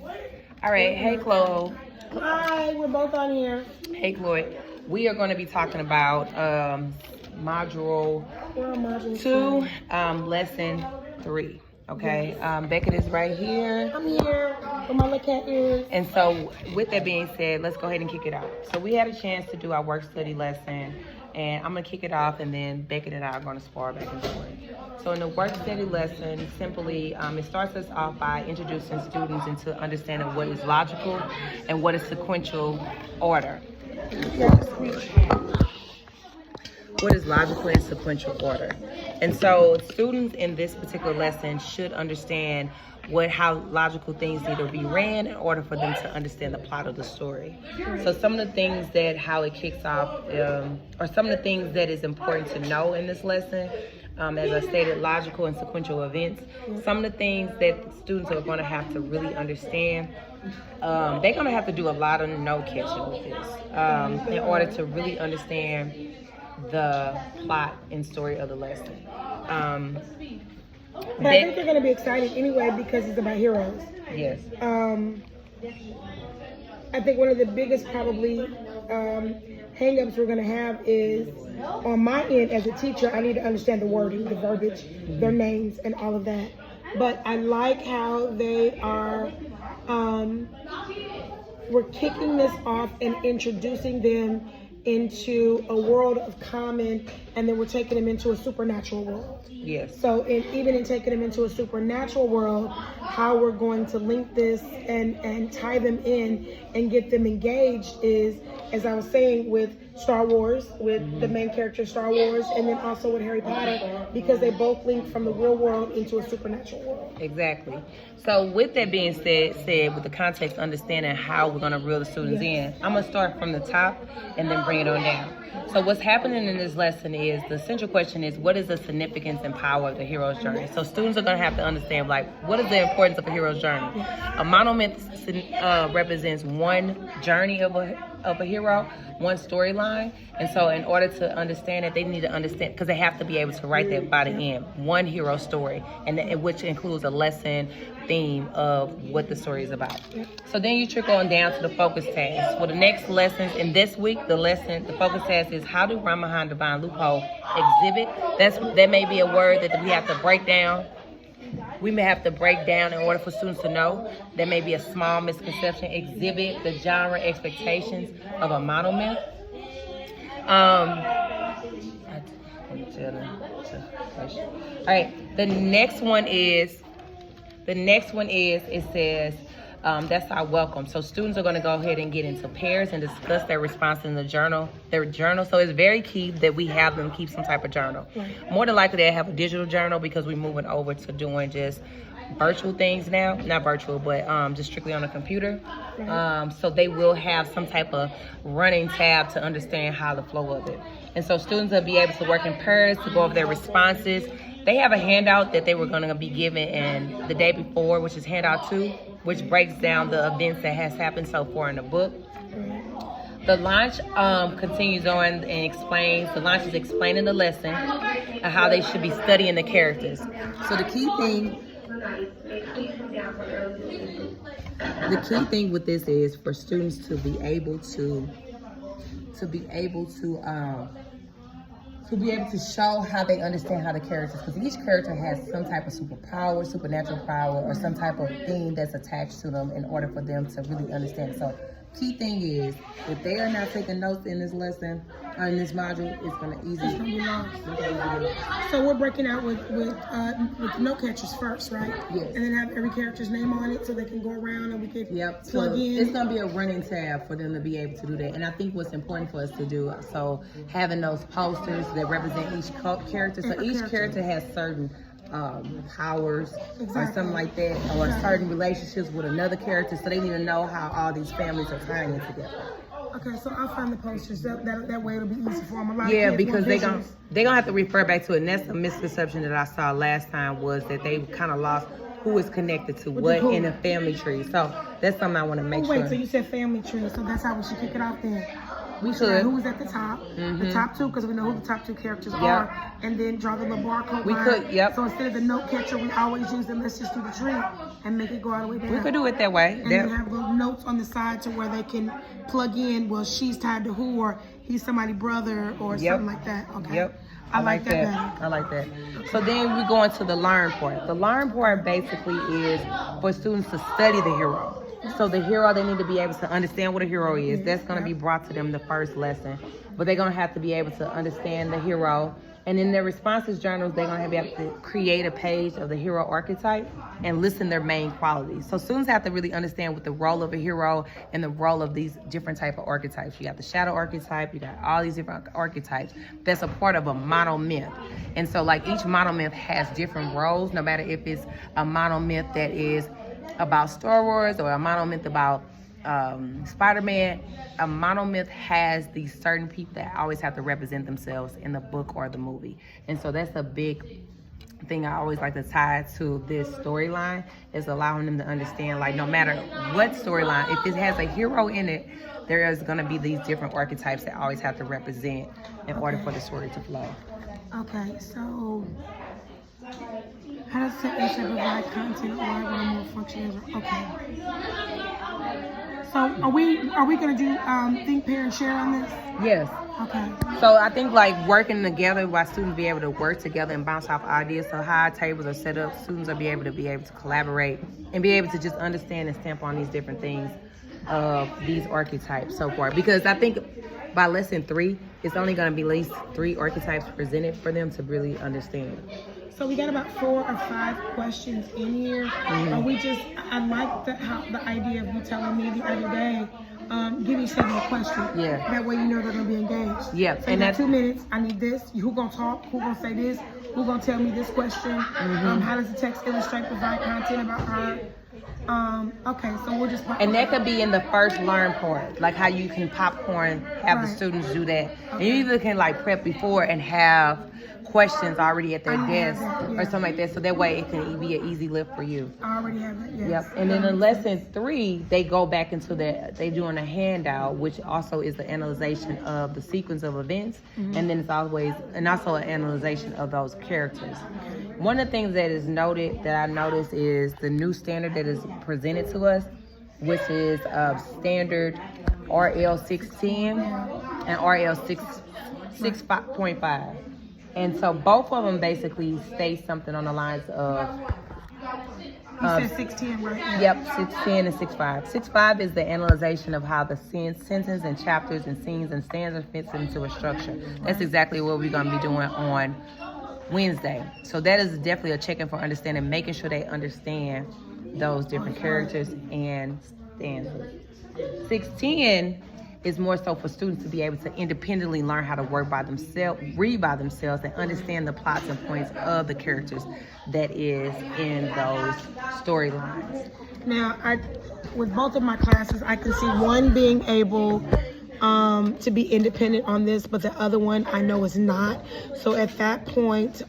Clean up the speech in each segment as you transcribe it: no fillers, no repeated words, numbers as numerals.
All right. Hey, Chloe. Hi, we're both on here. Hey, Chloe. We are going to be talking about module We're on module 2, lesson 3. Okay. Beckett is right here. I'm here. Where my little cat is. And so, with that being said, let's go ahead and kick it out. So, we had a chance to do our work study lesson, and I'm going to kick it off, and then Beckett and I are going to spar back and forth. So, in the work study lesson, simply, it starts us off by introducing students into understanding what is logical and what is sequential order. What is logical and sequential order? And so students in this particular lesson should understand how logical things need to be ran in order for them to understand the plot of the story. So some of the things that how it kicks off, or some of the things that is important to know in this lesson, as I stated, logical and sequential events. Some of the things that students are going to have to really understand, they're going to have to do a lot of note catching with this in order to really understand the plot and story of the lesson. But I think they're going to be excited anyway because it's about heroes. Yes. I think one of the biggest probably hang-ups we're going to have is on my end as a teacher, I need to understand the wording, the verbiage, their names, and all of that. But I like how they are, we're kicking this off and introducing them into a world of common, and then we're taking them into a supernatural world. Yes. So even in taking them into a supernatural world, how we're going to link this and tie them in and get them engaged is, as I was saying, with Star Wars, with the main character of Star Wars, and then also with Harry Potter, because they both link from the real world into a supernatural world. Exactly. So with that being said, with the context, understanding how we're going to reel the students in, I'm going to start from the top and then bring it on down. So what's happening in this lesson is, the central question is, what is the significance and power of the hero's journey? So students are going to have to understand, like, what is the importance of a hero's journey? A monument represents one journey of a hero, one storyline. And so in order to understand it, they need to understand, because they have to be able to write that by the end, one hero story, and which includes a lesson theme of what the story is about. So then you trickle on down to the focus task. For the next lessons in this week, the focus task is, how do Ramahan Divine Loophole exhibit? That may be a word that we have to break down. We may have to break down in order for students to know. There may be a small misconception. Exhibit the genre expectations of a model myth. All right. The next one is, it says, that's our welcome. So students are going to go ahead and get into pairs and discuss their response in their journal. So it's very key that we have them keep some type of journal. More than likely, they have a digital journal because we're moving over to doing just virtual things now. Not virtual, but just strictly on a computer. So they will have some type of running tab to understand how the flow of it. And so students will be able to work in pairs to go over their responses. They have a handout that they were going to be given in the day before, which is handout 2, which breaks down the events that has happened so far in the book. The launch continues on and explains, the launch is explaining the lesson and how they should be studying the characters. So the key thing with this is for students to be able to show how they understand how the characters, because each character has some type of superpower, supernatural power, or some type of thing that's attached to them in order for them to really understand. So key thing is, if they are not taking notes in this lesson, or in this module, it's going to easily be lost. So we're breaking out with note catchers first, right? Yes. And then have every character's name on it so they can go around and we can plug in. It's going to be a running tab for them to be able to do that. And I think what's important for us to do, so having those posters that represent each character. So each character has certain powers or something like that, or certain relationships with another character. So they need to know how all these families are tying in together. Okay, so I'll find the posters. That way it'll be easy for them. Because they're gonna have to refer back to it. And that's the misconception that I saw last time, was that they kind of lost who is connected to what in a family tree. So that's something I want to make sure. Wait, so you said family tree, so that's how we should kick it off then. We should have who's at the top, the top two, because we know who the top two characters are, and then draw the little barcode line. could, So instead of the note catcher, we always use the let's just do the tree and make it go all the way down. We could do it that way. And then have little notes on the side to where they can plug in, well, she's tied to who, or he's somebody's brother, or something like that. Okay. Yep. I like that better. I like that. So then we go into the learn part. The learn part basically is for students to study the hero. So the hero, they need to be able to understand what a hero is. That's going to be brought to them the first lesson. But they're going to have to be able to understand the hero. And in their responses journals, they're going to be able to create a page of the hero archetype and listen their main qualities. So students have to really understand what the role of a hero and the role of these different type of archetypes. You got the shadow archetype, you got all these different archetypes. That's a part of a monomyth. And so like each monomyth has different roles, no matter if it's a monomyth that is about Star Wars or a monomyth about Spider-Man. A monomyth has these certain people that always have to represent themselves in the book or the movie. And so that's a big thing I always like to tie to this storyline, is allowing them to understand, like, no matter what storyline, if it has a hero in it, there is going to be these different archetypes that always have to represent in order for the story to flow. Okay, so how does it provide content or more functions? Okay. So are we gonna do think, pair, and share on this? Yes. Okay. So I think like working together, while students be able to work together and bounce off ideas. So how our tables are set up, students will be able to collaborate and be able to just understand and stamp on these different things of these archetypes so far. Because I think by lesson 3, it's only going to be at least 3 archetypes presented for them to really understand. So we got about 4 or 5 questions in here. I like the idea of you telling me the other day, give me several questions. Yeah. That way you know they're gonna be engaged. Yeah. So and that's 2 minutes. I need this. Who gonna talk? Who gonna say this? Who gonna tell me this question? How does the text illustrate, provide content about her? Okay, so we'll just. And that could be in the first learn part, like how you can popcorn, have the students do that. Okay. And you even can like prep before and have questions already at their desk or something like that, so that way it can be an easy lift for you. I already have it. Yes. Yep. And then in lesson 3, they go back into they doing a handout, which also is the analyzation of the sequence of events, and then it's also an analyzation of those characters. One of the things that is noted that I noticed is the new standard that is presented to us, which is standard RL 610 and RL 6.5. And so both of them basically state something on the lines of... You said 610, right? Yep, 610 and 6.5. 6.5 is the analyzation of how the sentence and chapters and scenes and stanzas fits into a structure. That's exactly what we're going to be doing on Wednesday. So that is definitely a check-in for understanding, making sure they understand those different characters and stanzas. 610 is more so for students to be able to independently learn how to work by themselves, read by themselves, and understand the plots and points of the characters that is in those storylines. Now, with both of my classes, I can see one being able to be independent on this, but the other one I know is not. So at that point,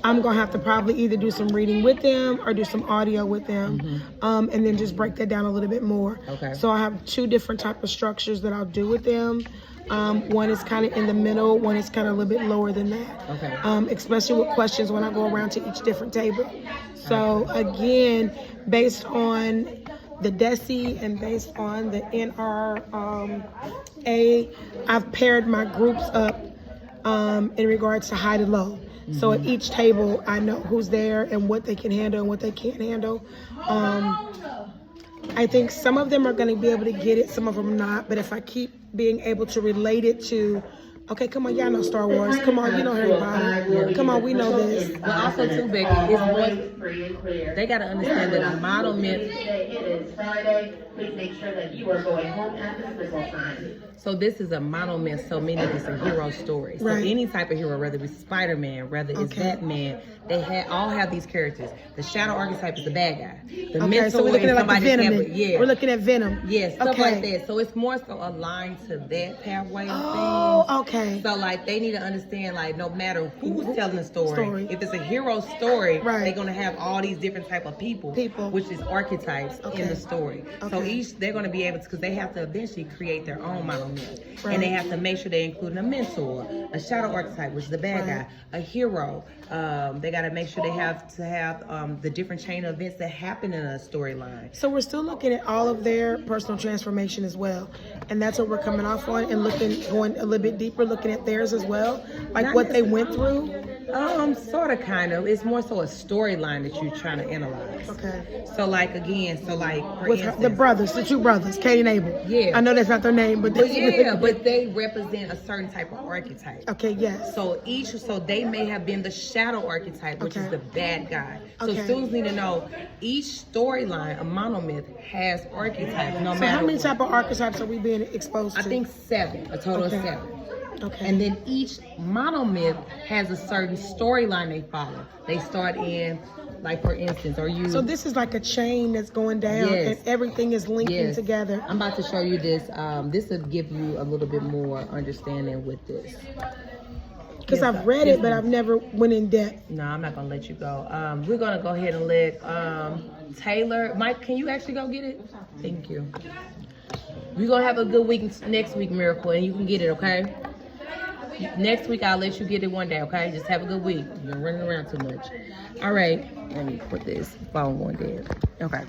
I'm going to have to probably either do some reading with them or do some audio with them, and then just break that down a little bit more. Okay. So I have 2 different type of structures that I'll do with them. One is kind of in the middle, one is kind of a little bit lower than that. Okay. Especially with questions when I go around to each different table. So again, based on the DESE and based on the NRA, I've paired my groups up in regards to high to low. So at each table, I know who's there and what they can handle and what they can't handle. I think some of them are going to be able to get it, some of them not. But if I keep being able to relate it to, okay, come on, y'all know Star Wars. Come on, you know Harry Potter. Come on, we know this. But also too, Becky, it's what they got to understand that a model myth. It is Friday. Please make sure that you are going home at the physical time. So this is a monomyth, so meaning it's a hero story. So any type of hero, whether it's Spider-Man, whether it's Batman, they all have these characters. The shadow archetype is the bad guy. The mentor so we're looking at like the Venom. We're looking at Venom. Yes, stuff like that. So it's more so aligned to that pathway of things. Okay. So like they need to understand like no matter who's telling the story, Story. if it's a hero story, Right. they're gonna have all these different type of people, which is archetypes Okay. in the story. So Okay. each they're gonna be able to, because they have to eventually create their own monomyth, Right. and they have to make sure they include a mentor, a shadow archetype, which is the bad Right. guy, a hero. They got to make sure they have to have the different chain of events that happen in a storyline. So we're still looking at all of their personal transformation as well, and that's what we're coming off on, and going a little bit deeper, looking at theirs as well, like Not what they went through. Sort of, kind of. It's more so a storyline that you're trying to analyze. Okay. So like again, so like for With instance, the brothers, the two brothers, Kate and Abel. Yeah. I know that's not their name, but but but they represent a certain type of archetype. okay, yes. So they may have been the shadow archetype, which is Okay. the bad guy. So Okay. students need to know each storyline, a monomyth, has archetypes. No So matter how many what. type of archetypes are we being exposed to? I think 7, a total Okay. of 7. Okay. And then each monomyth has a certain storyline they follow. They start in, like for instance, So this is like a chain that's going down, Yes. and everything is linking Yes. together. I'm about to show you this. This will give you a little bit more understanding with this. Because Yes, I've read yes, it, but ma'am. I've never went in depth. No, I'm not gonna let you go. We're gonna go ahead and let Taylor. Mike, can you actually go get it? Thank you. We're gonna have a good week next week, Miracle, and you can get it, okay? Next week I'll let you get it one day, okay? Just have a good week. You're running around too much. All right. Let me put this phone on dead. Okay.